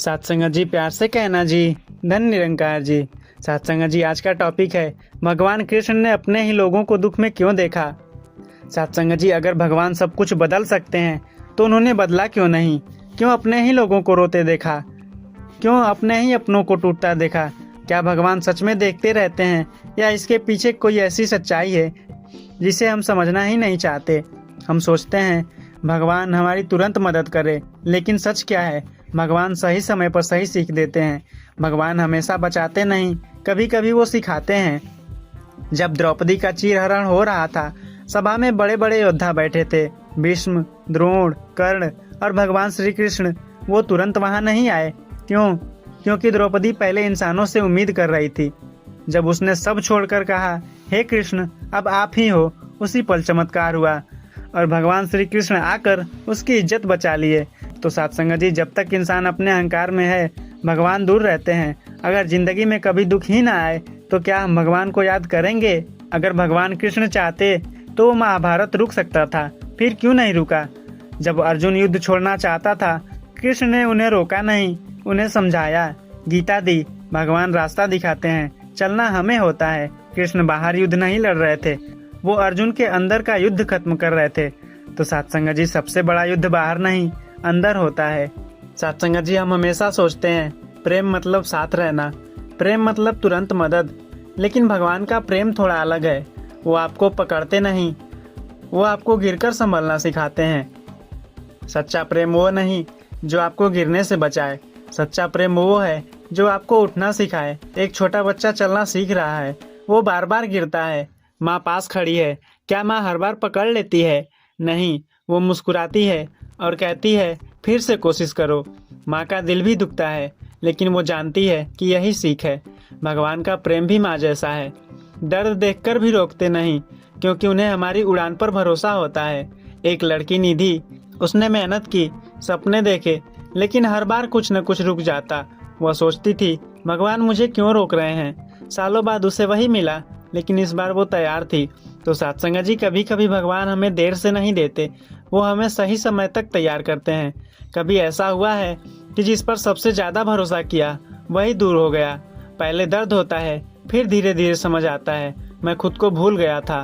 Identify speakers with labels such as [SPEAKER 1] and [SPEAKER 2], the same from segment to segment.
[SPEAKER 1] सत्संग जी, प्यार से कहना जी, धन निरंकार जी। सत्संग जी, आज का टॉपिक है भगवान कृष्ण ने अपने ही लोगों को दुख में क्यों देखा। सत्संग जी, अगर भगवान सब कुछ बदल सकते हैं तो उन्होंने बदला क्यों नहीं? क्यों अपने ही लोगों को रोते देखा? क्यों अपने ही अपनों को टूटता देखा? क्या भगवान सच में देखते रहते हैं या इसके पीछे कोई ऐसी सच्चाई है जिसे हम समझना ही नहीं चाहते? हम सोचते हैं भगवान हमारी तुरंत मदद करे, लेकिन सच क्या है? भगवान सही समय पर सही सीख देते हैं। भगवान हमेशा बचाते नहीं, कभी कभी वो सिखाते हैं। जब द्रौपदी का चीरहरण हो रहा था, सभा में बड़े बड़े योद्धा बैठे थे, भीष्म, द्रोण, कर्ण और भगवान श्री कृष्ण। वो तुरंत वहां नहीं आए। क्यों? क्योंकि द्रौपदी पहले इंसानों से उम्मीद कर रही थी। जब उसने सब छोड़कर कहा, हे कृष्ण, अब आप ही हो, उसी पल चमत्कार हुआ और भगवान श्री कृष्ण आकर उसकी इज्जत बचा लिए। तो सत्संग जी, जब तक इंसान अपने अहंकार में है, भगवान दूर रहते हैं। अगर जिंदगी में कभी दुख ही ना आए तो क्या हम भगवान को याद करेंगे? अगर भगवान कृष्ण चाहते तो वो महाभारत रुक सकता था, फिर क्यों नहीं रुका? जब अर्जुन युद्ध छोड़ना चाहता था, कृष्ण ने उन्हें रोका नहीं, उन्हें समझाया, गीता दी। भगवान रास्ता दिखाते हैं, चलना हमें होता है। कृष्ण बाहर युद्ध नहीं लड़ रहे थे, वो अर्जुन के अंदर का युद्ध खत्म कर रहे थे। तो सत्संग जी, सबसे बड़ा युद्ध बाहर नहीं, अंदर होता है। सत्संग जी, हम हमेशा सोचते हैं प्रेम मतलब साथ रहना, प्रेम मतलब तुरंत मदद, लेकिन भगवान का प्रेम थोड़ा अलग है। वो आपको पकड़ते नहीं, वो आपको गिरकर संभलना सिखाते हैं। सच्चा प्रेम वो नहीं जो आपको गिरने से बचाए, सच्चा प्रेम वो है जो आपको उठना सिखाए। एक छोटा बच्चा चलना सीख रहा है, वो बार बार गिरता है। माँ पास खड़ी है, क्या माँ हर बार पकड़ लेती है? नहीं, वो मुस्कुराती है और कहती है फिर से कोशिश करो। माँ का दिल भी दुखता है, लेकिन वो जानती है कि यही सीख है। भगवान का प्रेम भी माँ जैसा है, दर्द देखकर भी रोकते नहीं, क्योंकि उन्हें हमारी उड़ान पर भरोसा होता है। एक लड़की निधि, उसने मेहनत की, सपने देखे, लेकिन हर बार कुछ न कुछ रुक जाता। वह सोचती थी भगवान मुझे क्यों रोक रहे हैं। सालों बाद उसे वही मिला, लेकिन इस बार वो तैयार थी। तो सत्संग जी, कभी कभी भगवान हमें देर से नहीं देते, वो हमें सही समय तक तैयार करते हैं। कभी ऐसा हुआ है कि जिस पर सबसे ज्यादा भरोसा किया वही दूर हो गया। पहले दर्द होता है, फिर धीरे धीरे समझ आता है मैं खुद को भूल गया था।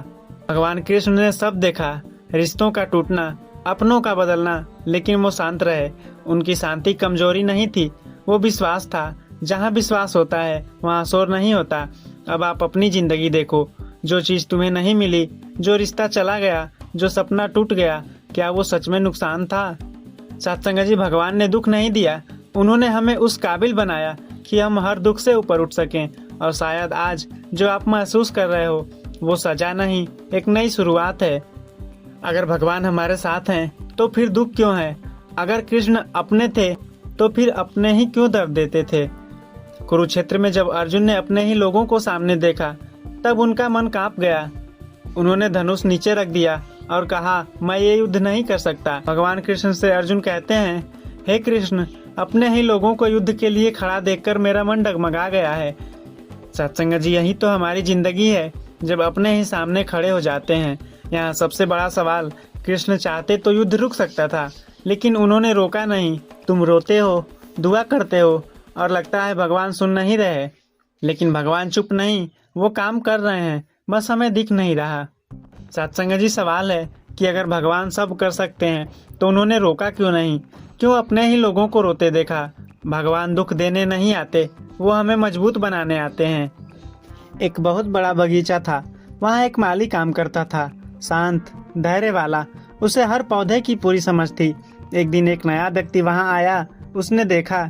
[SPEAKER 1] भगवान कृष्ण ने सब देखा, रिश्तों का टूटना, अपनों का बदलना, लेकिन वो शांत रहे। उनकी शांति कमजोरी नहीं थी, वो विश्वास था। जहाँ विश्वास होता है वहाँ शोर नहीं होता। अब आप अपनी जिंदगी देखो, जो चीज तुम्हें नहीं मिली, जो रिश्ता चला गया, जो सपना टूट गया, क्या वो सच में नुकसान था? सत्संग जी, भगवान ने दुख नहीं दिया, उन्होंने हमें उस काबिल बनाया कि हम हर दुख से ऊपर उठ सकें। और शायद आज जो आप महसूस कर रहे हो वो सजा नहीं, एक नई शुरुआत है। अगर भगवान हमारे साथ हैं तो फिर दुख क्यों है? अगर कृष्ण अपने थे तो फिर अपने ही क्यों दर्द देते थे? कुरुक्षेत्र में जब अर्जुन ने अपने ही लोगों को सामने देखा, तब उनका मन कांप गया। उन्होंने धनुष नीचे रख दिया और कहा, मैं ये युद्ध नहीं कर सकता। भगवान कृष्ण से अर्जुन कहते हैं, हे कृष्ण, अपने ही लोगों को युद्ध के लिए खड़ा देखकर मेरा मन डगमगा गया है। सत्संग जी, यही तो हमारी जिंदगी है, जब अपने ही सामने खड़े हो जाते हैं। यहाँ सबसे बड़ा सवाल, कृष्ण चाहते तो युद्ध रुक सकता था, लेकिन उन्होंने रोका नहीं। तुम रोते हो, दुआ करते हो और लगता है भगवान सुन नहीं रहे, लेकिन भगवान चुप नहीं, वो काम कर रहे हैं, बस हमें दिख नहीं रहा। सत्संग जी, सवाल है कि अगर भगवान सब कर सकते हैं तो उन्होंने रोका क्यों नहीं? क्यों अपने ही लोगों को रोते देखा? भगवान दुख देने नहीं आते, वो हमें मजबूत बनाने आते हैं। एक बहुत बड़ा बगीचा था, वहाँ एक माली काम करता था, शांत, धैर्य वाला। उसे हर पौधे की पूरी समझ थी। एक दिन एक नया व्यक्ति वहाँ आया। उसने देखा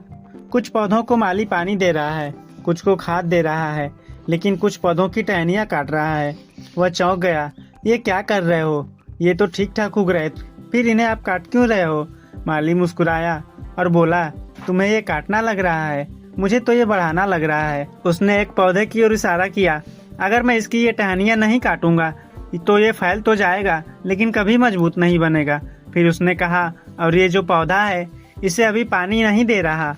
[SPEAKER 1] कुछ पौधों को माली पानी दे रहा है, कुछ को खाद दे रहा है, लेकिन कुछ पौधों की टहनियाँ काट रहा है। वह चौंक गया, ये क्या कर रहे हो? ये तो ठीक ठाक उग रहे, फिर इन्हें आप काट क्यों रहे हो? माली मुस्कुराया और बोला, तुम्हें ये काटना लग रहा है, मुझे तो ये बढ़ाना लग रहा है। उसने एक पौधे की ओर इशारा किया, अगर मैं इसकी ये टहनियाँ नहीं काटूंगा तो ये फैल तो जाएगा, लेकिन कभी मजबूत नहीं बनेगा। फिर उसने कहा, और ये जो पौधा है इसे अभी पानी नहीं दे रहा।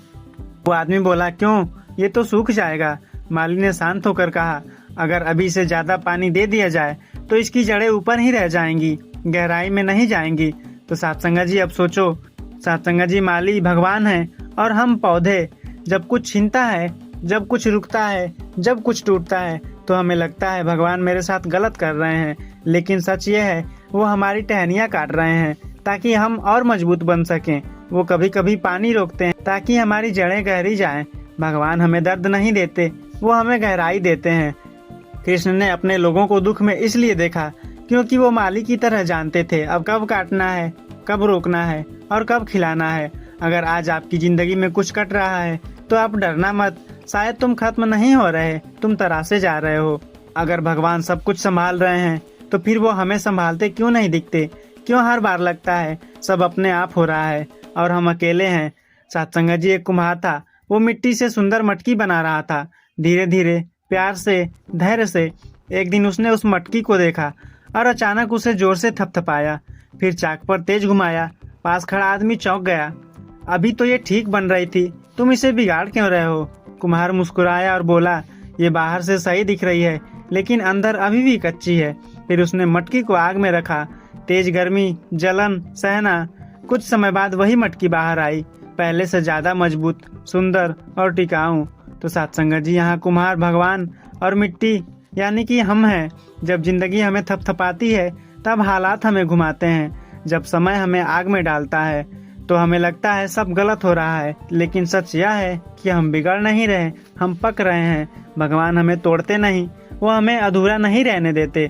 [SPEAKER 1] वो आदमी बोला, क्यों? ये तो सूख जाएगा। माली ने शांत होकर कहा, अगर अभी इसे ज्यादा पानी दे दिया जाए तो इसकी जड़ें ऊपर ही रह जाएंगी, गहराई में नहीं जाएंगी। तो सत्संग जी, अब सोचो, सत्संग जी, माली भगवान है और हम पौधे, जब कुछ छिनता है, जब कुछ रुकता है, जब कुछ टूटता है, तो हमें लगता है भगवान मेरे साथ गलत कर रहे हैं। लेकिन सच ये है, वो हमारी टहनियाँ काट रहे हैं ताकि हम और मजबूत बन सकें। वो कभी कभी पानी रोकते हैं ताकि हमारी जड़ें गहरी जाएं। भगवान हमें दर्द नहीं देते, वो हमें गहराई देते हैं। कृष्ण ने अपने लोगों को दुख में इसलिए देखा क्योंकि वो माली की तरह जानते थे अब कब काटना है, कब रोकना है और कब खिलाना है। अगर आज आपकी जिंदगी में कुछ कट रहा है तो आप डरना मत, शायद तुम खत्म नहीं हो रहे, तुम तरासे जा रहे हो। अगर भगवान सब कुछ संभाल रहे हैं तो फिर वो हमें संभालते क्यों नहीं दिखते? क्यों हर बार लगता है सब अपने आप हो रहा है और हम अकेले हैं? सत्संग जी एक कुम्हार था। वो मिट्टी से सुंदर मटकी बना रहा था। धीरे धीरे, प्यार से, धैर्य से। एक दिन उसने उस मटकी को देखा और अचानक उसे जोर से थपथपाया, फिर चाक पर तेज घुमाया। पास खड़ा आदमी चौंक गया। अभी तो ये ठीक बन रही थी, तुम इसे बिगाड़ क्यों रहे हो? कुम्हार मुस्कुराया और बोला, ये बाहर से सही दिख रही है लेकिन अंदर अभी भी कच्ची है। फिर उसने मटकी को आग में रखा। तेज गर्मी, जलन सहना। कुछ समय बाद वही मटकी बाहर आई, पहले से ज्यादा मजबूत, सुंदर और टिकाऊ। तो सत्संग जी, यहाँ कुम्हार भगवान और मिट्टी यानी कि हम हैं। जब जिंदगी हमें थपथपाती है तब हालात हमें घुमाते हैं। जब समय हमें आग में डालता है तो हमें लगता है सब गलत हो रहा है, लेकिन सच यह है कि हम बिगड़ नहीं रहे, हम पक रहे हैं। भगवान हमें तोड़ते नहीं, वो हमें अधूरा नहीं रहने देते।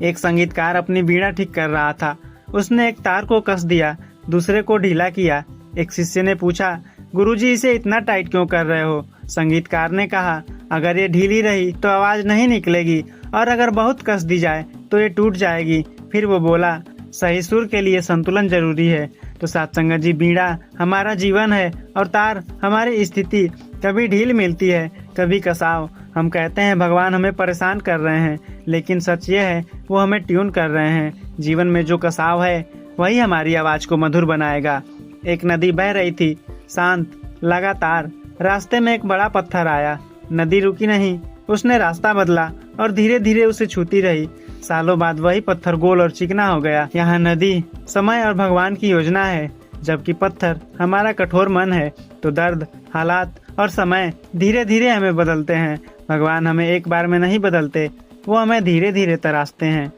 [SPEAKER 1] एक संगीतकार अपनी बीड़ा ठीक कर रहा था। उसने एक तार को कस दिया, दूसरे को ढीला किया। एक शिष्य ने पूछा, गुरुजी इसे इतना टाइट क्यों कर रहे हो? संगीतकार ने कहा, अगर ये ढीली रही तो आवाज नहीं निकलेगी और अगर बहुत कस दी जाए तो ये टूट जाएगी। फिर वो बोला, सही सुर के लिए संतुलन जरूरी है। तो सत्संग जी, बीड़ा हमारा जीवन है और तार हमारी स्थिति। कभी ढील मिलती है, कभी कसाव। हम कहते हैं भगवान हमें परेशान कर रहे हैं, लेकिन सच ये है वो हमें ट्यून कर रहे हैं। जीवन में जो कसाव है वही हमारी आवाज को मधुर बनाएगा। एक नदी बह रही थी, शांत, लगातार। रास्ते में एक बड़ा पत्थर आया। नदी रुकी नहीं, उसने रास्ता बदला और धीरे धीरे उसे छूती रही। सालों बाद वही पत्थर गोल और चिकना हो गया। यहाँ नदी समय और भगवान की योजना है, जबकि पत्थर हमारा कठोर मन है। तो दर्द, हालात और समय धीरे धीरे हमें बदलते हैं। भगवान हमें एक बार में नहीं बदलते, वो हमें धीरे धीरे तराशते हैं।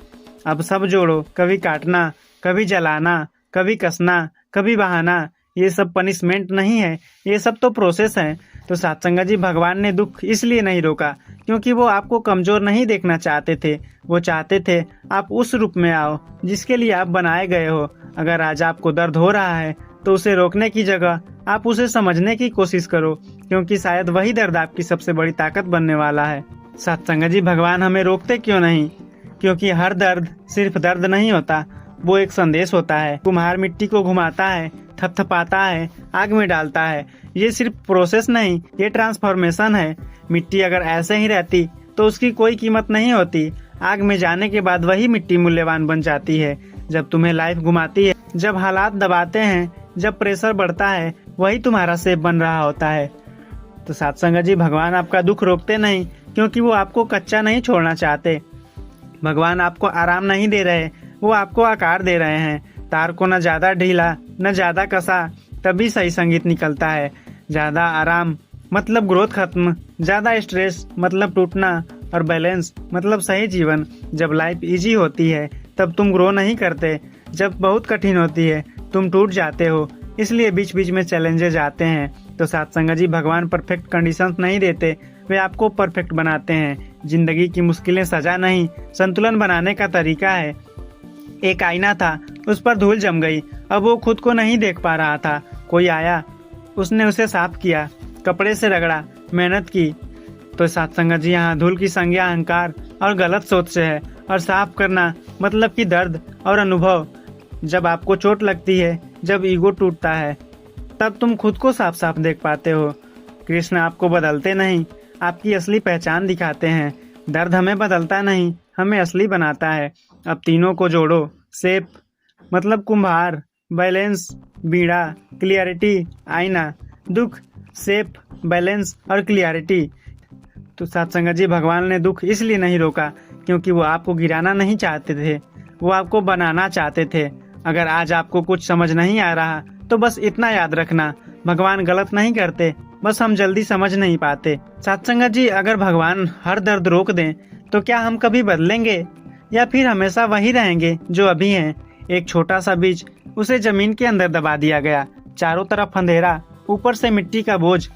[SPEAKER 1] अब सब जोड़ो, कभी काटना, कभी जलाना, कभी कसना, कभी बहाना। ये सब पनिशमेंट नहीं है, ये सब तो प्रोसेस है। तो सत्संग जी, भगवान ने दुख इसलिए नहीं रोका क्योंकि वो आपको कमजोर नहीं देखना चाहते थे। वो चाहते थे आप उस रूप में आओ जिसके लिए आप बनाए गए हो। अगर आज आपको दर्द हो रहा है तो उसे रोकने की जगह आप उसे समझने की कोशिश करो, क्योंकि शायद वही दर्द आपकी सबसे बड़ी ताकत बनने वाला है। सत्संग जी, भगवान हमें रोकते क्यों नहीं? क्योंकि हर दर्द सिर्फ दर्द नहीं होता, वो एक संदेश होता है। कुम्हार मिट्टी को घुमाता है, थपथपाता है, आग में डालता है। ये सिर्फ प्रोसेस नहीं, ये ट्रांसफॉर्मेशन है। मिट्टी अगर ऐसे ही रहती तो उसकी कोई कीमत नहीं होती। आग में जाने के बाद वही मिट्टी मूल्यवान बन जाती है। जब तुम्हें लाइफ घुमाती है, जब हालात दबाते हैं, जब प्रेशर बढ़ता है, वही तुम्हारा सेफ बन रहा होता है। तो सत्संग जी, भगवान आपका दुख रोकते नहीं क्योंकि वो आपको कच्चा नहीं छोड़ना चाहते। भगवान आपको आराम नहीं दे रहे, वो आपको आकार दे रहे हैं। तार को न ज्यादा ढीला न ज्यादा कसा, तभी सही संगीत निकलता है। ज्यादा आराम मतलब ग्रोथ खत्म, ज्यादा स्ट्रेस मतलब टूटना, और बैलेंस मतलब सही जीवन। जब लाइफ इजी होती है तब तुम ग्रो नहीं करते, जब बहुत कठिन होती है तुम टूट जाते हो। इसलिए बीच बीच में चैलेंजेस आते हैं। तो सत्संग जी, भगवान परफेक्ट कंडीशंस नहीं देते, वे आपको परफेक्ट बनाते हैं। जिंदगी की मुश्किलें सजा नहीं, संतुलन बनाने का तरीका है। एक आईना था, उस पर धूल जम गई। अब वो खुद को नहीं देख पा रहा था। कोई आया, उसने उसे साफ किया, कपड़े से रगड़ा, मेहनत की। तो सत्संग जी, यहाँ धूल की संज्ञा अहंकार और गलत सोच से है, और साफ करना मतलब कि दर्द और अनुभव। जब आपको चोट लगती है, जब ईगो टूटता है, तब तुम खुद को साफ साफ देख पाते हो। कृष्ण आपको बदलते नहीं, आपकी असली पहचान दिखाते हैं। दर्द हमें बदलता नहीं, हमें असली बनाता है। अब तीनों को जोड़ो, शेप मतलब कुम्हार, बैलेंस बीड़ा, क्लियरिटी आईना। दुख, शेप, बैलेंस और क्लियरिटी। तो सत्संग जी, भगवान ने दुख इसलिए नहीं रोका क्योंकि वो आपको गिराना नहीं चाहते थे, वो आपको बनाना चाहते थे। अगर आज आपको कुछ समझ नहीं आ रहा तो बस इतना याद रखना, भगवान गलत नहीं करते, बस हम जल्दी समझ नहीं पाते। सत्संगत जी, अगर भगवान हर दर्द रोक दें तो क्या हम कभी बदलेंगे या फिर हमेशा वही रहेंगे जो अभी हैं? एक छोटा सा बीज, उसे जमीन के अंदर दबा दिया गया, चारों तरफ अंधेरा, ऊपर से मिट्टी का बोझ।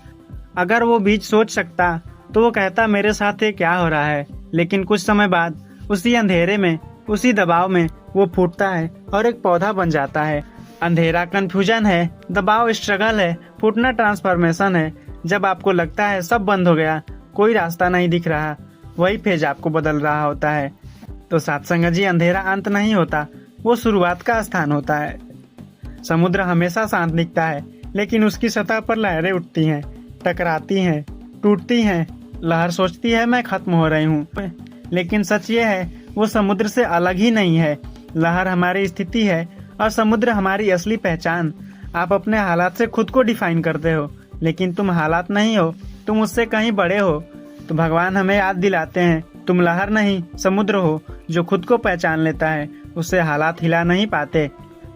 [SPEAKER 1] अगर वो बीज सोच सकता तो वो कहता मेरे साथ ये क्या हो रहा है। लेकिन कुछ समय बाद उसी अंधेरे में, उसी दबाव में वो फूटता है और एक पौधा बन जाता है। अंधेरा कन्फ्यूजन है, दबाव स्ट्रगल है, फूटना ट्रांसफॉर्मेशन है। जब आपको लगता है सब बंद हो गया, कोई रास्ता नहीं दिख रहा, वही फेज आपको बदल रहा होता है। तो सत्संग जी, अंधेरा अंत नहीं होता, वो शुरुआत का स्थान होता है। समुद्र हमेशा शांत दिखता है, लेकिन उसकी सतह पर लहरें उठती हैं, टकराती हैं, टूटती हैं। लहर सोचती है मैं खत्म हो रही हूँ, लेकिन सच ये है वो समुद्र से अलग ही नहीं है। लहर हमारी स्थिति है और समुद्र हमारी असली पहचान। आप अपने हालात से खुद को डिफाइन करते हो, लेकिन तुम हालात नहीं हो, तुम उससे कहीं बड़े हो। तो भगवान हमें याद दिलाते हैं, तुम लहर नहीं समुद्र हो जो खुद को पहचान लेता है, उससे हालात हिला नहीं पाते।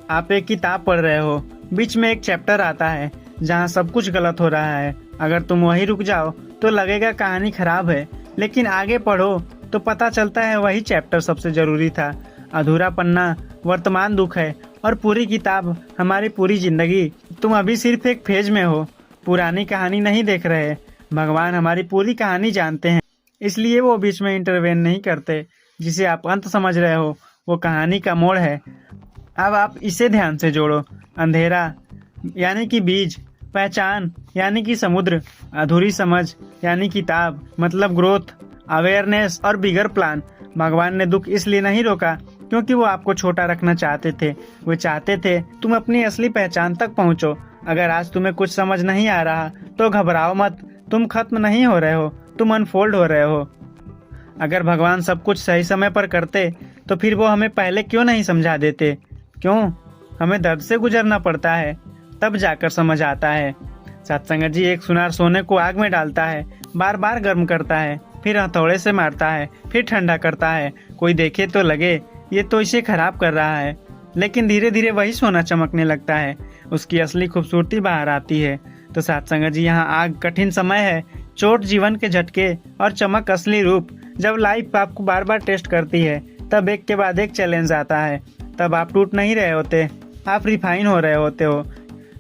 [SPEAKER 1] आप एक किताब पढ़ रहे हो, बीच में एक चैप्टर आता है जहाँ सब कुछ गलत हो रहा है। अगर तुम वहीं रुक जाओ तो लगेगा कहानी खराब है, लेकिन आगे पढ़ो तो पता चलता है वही चैप्टर सबसे जरूरी था। अधूरा पन्ना वर्तमान दुख है और पूरी किताब हमारी पूरी जिंदगी। तुम अभी सिर्फ एक फेज में हो, पुरानी कहानी नहीं देख रहे। भगवान हमारी पूरी कहानी जानते हैं, इसलिए वो बीच में इंटरवेन नहीं करते। जिसे आप अंत समझ रहे हो वो कहानी का मोड़ है। अब आप इसे ध्यान से जोड़ो। अंधेरा यानी कि बीज, पहचान यानी कि समुद्र, अधूरी समझ यानी किताब मतलब ग्रोथ, अवेयरनेस और बिगर प्लान। भगवान ने दुख इसलिए नहीं रोका क्योंकि वो आपको छोटा रखना चाहते थे, वो चाहते थे तुम अपनी असली पहचान तक पहुंचो। अगर आज तुम्हें कुछ समझ नहीं आ रहा तो घबराओ मत, तुम खत्म नहीं हो रहे हो, तुम अनफोल्ड हो रहे हो। अगर भगवान सब कुछ सही समय पर करते तो फिर वो हमें पहले क्यों नहीं समझा देते? क्यों हमें दर्द से गुजरना पड़ता है, तब जाकर समझ आता है। सत्संग जी, एक सुनार सोने को आग में डालता है, बार बार गर्म करता है, फिर हथौड़े से मारता है, फिर ठंडा करता है। कोई देखे तो लगे ये तो इसे खराब कर रहा है, लेकिन धीरे धीरे वही सोना चमकने लगता है, उसकी असली खूबसूरती बाहर आती है। तो सत्संग जी, यहाँ आग कठिन समय है, चोट जीवन के झटके और चमक असली रूप। जब लाइफ आपको बार बार टेस्ट करती है, तब एक के बाद एक चैलेंज आता है, तब आप टूट नहीं रहे होते, आप रिफाइन हो रहे होते हो।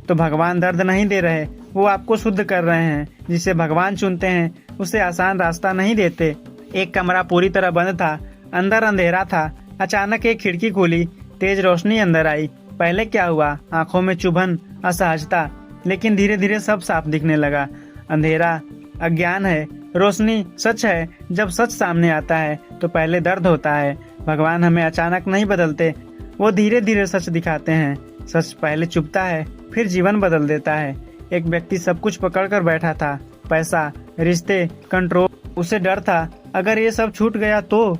[SPEAKER 1] तो भगवान दर्द नहीं दे रहे, वो आपको शुद्ध कर रहे हैं। जिसे भगवान चुनते हैं उसे आसान रास्ता नहीं देते। एक कमरा पूरी तरह बंद था, अंदर अंधेरा था। अचानक एक खिड़की खुली, तेज रोशनी अंदर आई। पहले क्या हुआ? आंखों में चुभन, असहजता, लेकिन धीरे धीरे सब साफ दिखने लगा। अंधेरा अज्ञान है, रोशनी सच है। जब सच सामने आता है तो पहले दर्द होता है। भगवान हमें अचानक नहीं बदलते, वो धीरे धीरे सच दिखाते हैं। सच पहले चुभता है, फिर जीवन बदल देता है। एक व्यक्ति सब कुछ पकड़ कर बैठा था, पैसा, रिश्ते, कंट्रोल। उसे डर था अगर ये सब छूट गया तो।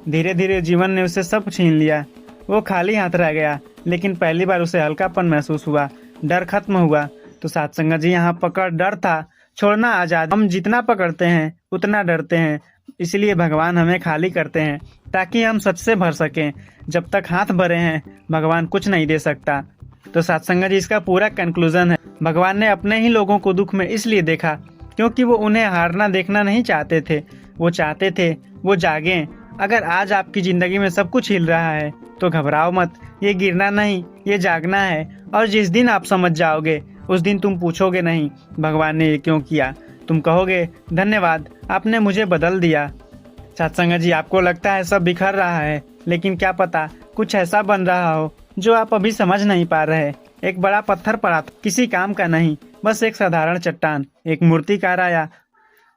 [SPEAKER 1] धीरे धीरे जीवन ने उसे सब छीन लिया, वो खाली हाथ रह गया। लेकिन पहली बार उसे हल्कापन महसूस हुआ, डर खत्म हुआ। तो सत्संग जी, यहाँ पकड़ डर था, छोड़ना आजाद। हम जितना पकड़ते हैं उतना डरते हैं, इसलिए भगवान हमें खाली करते हैं ताकि हम सच से भर सकें। जब तक हाथ भरे हैं भगवान कुछ नहीं दे सकता। तो सत्संग जी, इसका पूरा कंक्लूजन है, भगवान ने अपने ही लोगों को दुख में इसलिए देखा क्योंकि वो उन्हें हारना देखना नहीं चाहते थे। वो चाहते थे वो जागें। अगर आज आपकी जिंदगी में सब कुछ हिल रहा है तो घबराओ मत, ये गिरना नहीं, ये जागना है। और जिस दिन आप समझ जाओगे उस दिन तुम पूछोगे नहीं भगवान ने ये क्यों किया, तुम कहोगे धन्यवाद, आपने मुझे बदल दिया। सत्संग जी, आपको लगता है सब बिखर रहा है, लेकिन क्या पता कुछ ऐसा बन रहा हो जो आप अभी समझ नहीं पा रहे। एक बड़ा पत्थर पड़ा था, किसी काम का नहीं, बस एक साधारण चट्टान। एक मूर्तिकार आया,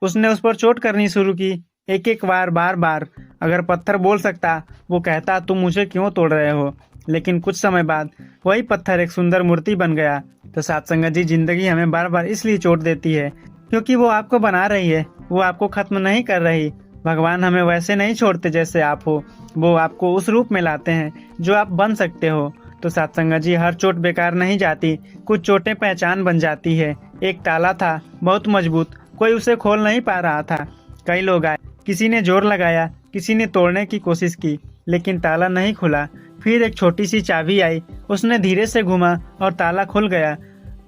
[SPEAKER 1] उसने उस पर चोट करनी शुरू की, एक एक बार, बार बार। अगर पत्थर बोल सकता वो कहता तुम मुझे क्यों तोड़ रहे हो। लेकिन कुछ समय बाद वही पत्थर एक सुंदर मूर्ति बन गया। तो सत्संग जी, जिंदगी हमें बार बार इसलिए चोट देती है क्योंकि वो आपको बना रही है, वो आपको खत्म नहीं कर रही। भगवान हमें वैसे नहीं छोड़ते जैसे आप हो, वो आपको उस रूप में लाते हैं जो आप बन सकते हो। तो सत्संग जी, हर चोट बेकार नहीं जाती, कुछ चोटें पहचान बन जाती है। एक ताला था बहुत मजबूत, कोई उसे खोल नहीं पा रहा था। कई लोग आए, किसी ने जोर लगाया, किसी ने तोड़ने की कोशिश की, लेकिन ताला नहीं खुला। फिर एक छोटी सी चाबी आई, उसने धीरे से घुमा और ताला खुल गया।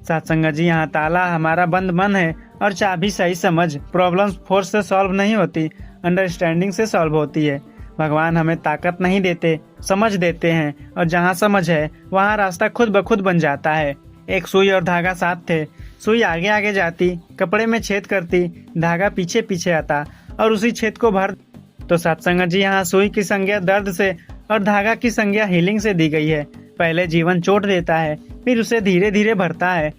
[SPEAKER 1] सत्संग जी, यहाँ ताला हमारा बंद मन है और चाबी सही समझ। प्रॉब्लम्स फोर्स से सॉल्व नहीं होती, अंडरस्टैंडिंग से सॉल्व होती है। भगवान हमें ताकत नहीं देते, समझ देते हैं, और जहाँ समझ है वहाँ रास्ता खुद ब खुद बन जाता है। एक सुई और धागा साथ थे। सुई आगे आगे जाती, कपड़े में छेद करती, धागा पीछे पीछे आता और उसी छेद को भर। तो सत्संग जी, यहाँ सुई की संज्ञा दर्द से और धागा की संज्ञा हीलिंग से दी गई है। पहले जीवन चोट देता है, फिर उसे धीरे धीरे भरता है।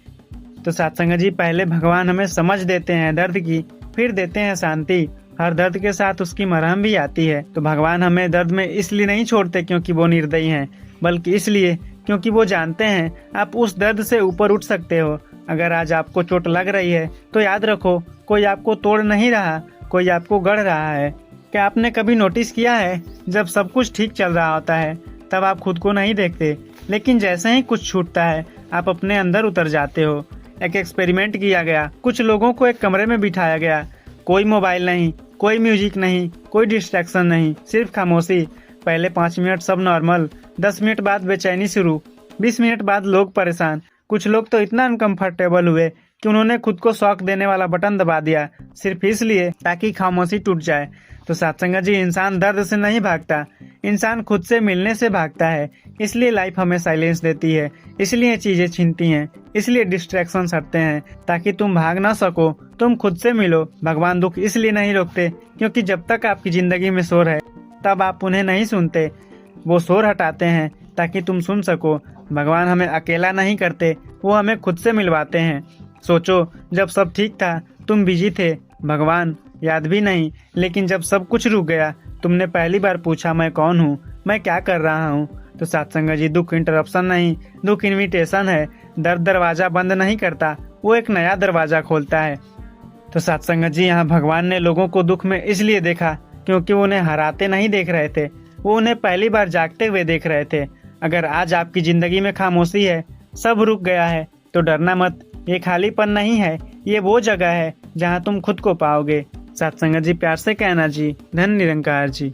[SPEAKER 1] तो सत्संग जी, पहले भगवान हमें समझ देते हैं दर्द की, फिर देते हैं शांति। हर दर्द के साथ उसकी मरहम भी आती है। तो भगवान हमें दर्द में इसलिए नहीं छोड़ते क्योंकि वो निर्दयी हैं, बल्कि इसलिए क्योंकि वो जानते हैं आप उस दर्द से ऊपर उठ सकते हो। अगर आज आपको चोट लग रही है तो याद रखो, कोई आपको तोड़ नहीं रहा, कोई आपको गढ़ रहा है। क्या आपने कभी नोटिस किया है, जब सब कुछ ठीक चल रहा होता है तब आप खुद को नहीं देखते, लेकिन जैसे ही कुछ छूटता है आप अपने अंदर उतर जाते हो। एक एक्सपेरिमेंट किया गया। कुछ लोगों को एक कमरे में बिठाया गया। कोई मोबाइल नहीं, कोई म्यूजिक नहीं, कोई डिस्ट्रैक्शन नहीं, सिर्फ खामोशी। पहले 5 मिनट सब नॉर्मल, 10 मिनट बाद बेचैनी शुरू, 20 मिनट बाद लोग परेशान। कुछ लोग तो इतना अनकंफर्टेबल हुए कि उन्होंने खुद को शॉक देने वाला बटन दबा दिया, सिर्फ इसलिए ताकि खामोशी टूट जाए। तो सत्संग जी, इंसान दर्द से नहीं भागता, इंसान खुद से मिलने से भागता है। इसलिए लाइफ हमें साइलेंस देती है, इसलिए चीजें छीनती हैं, इसलिए डिस्ट्रैक्शन हटते हैं, ताकि तुम भाग ना सको, तुम खुद से मिलो। भगवान दुख इसलिए नहीं रोकते क्योंकि जब तक आपकी जिंदगी में शोर है तब आप उन्हें नहीं सुनते। वो शोर हटाते हैं ताकि तुम सुन सको। भगवान हमें अकेला नहीं करते, वो हमें खुद से मिलवाते हैं। सोचो, जब सब ठीक था तुम बिजी थे, भगवान याद भी नहीं, लेकिन जब सब कुछ रुक गया तुमने पहली बार पूछा, मैं कौन हूँ, मैं क्या कर रहा हूँ। तो सत्संग जी, दुख इंटरप्शन नहीं, दुख इनविटेशन है। दर्द दरवाजा बंद नहीं करता, वो एक नया दरवाजा खोलता है। तो सत्संग जी, यहाँ भगवान ने लोगों को दुख में इसलिए देखा क्योंकि वो उन्हें हराते नहीं देख रहे थे, वो उन्हें पहली बार जागते हुए देख रहे थे। अगर आज आपकी जिंदगी में खामोशी है, सब रुक गया है, तो डरना मत। ये खालीपन नहीं है, ये वो जगह है जहाँ तुम खुद को पाओगे। सत्संग जी, प्यार से कहना जी, धन निरंकार जी।